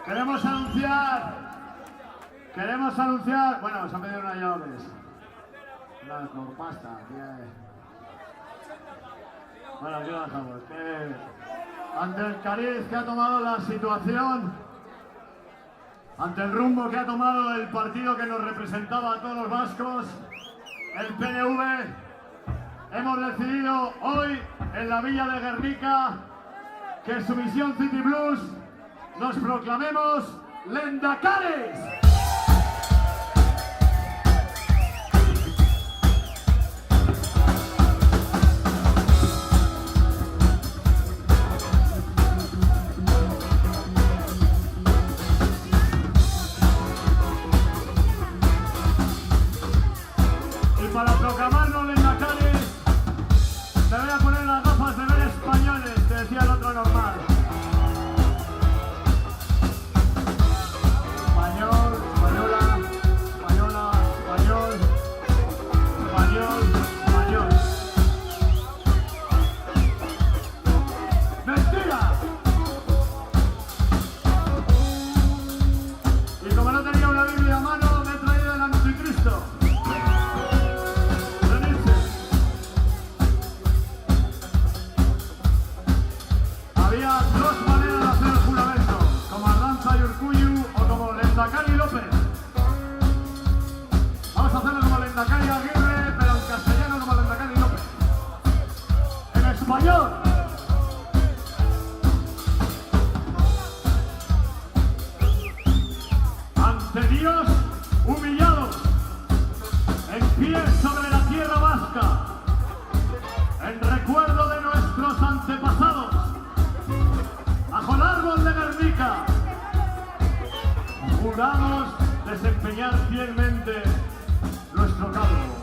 Queremos anunciar, bueno, se han pedido unas llaves. Una corpasta, bueno, aquí lo dejamos. Ante el cariz que ha tomado la situación, ante el rumbo que ha tomado el partido que nos representaba a todos los vascos, el PNV, hemos decidido hoy en la Villa de Guernica que su misión City Blues nos proclamemos Lendakaris. Para proclamarnos Lendakaris, te voy a poner las gafas de ver españoles, te decía el otro normal. Español, española, española, español, español, español. ¡Mentira! Y como no tenía una Biblia a mano, me he traído el Anticristo. Había dos maneras de hacer el juramento, como Ardanza y Urkullu o como Lendakari López. Vamos a hacerlo como Lendakari Aguirre, pero en castellano como Lendakari López. En español. Ante Dios, humillados, en pie sobre la tierra vasca, en recuerdo de nuestros antepasados, bajo el árbol de Guernica, juramos desempeñar fielmente nuestro cargo.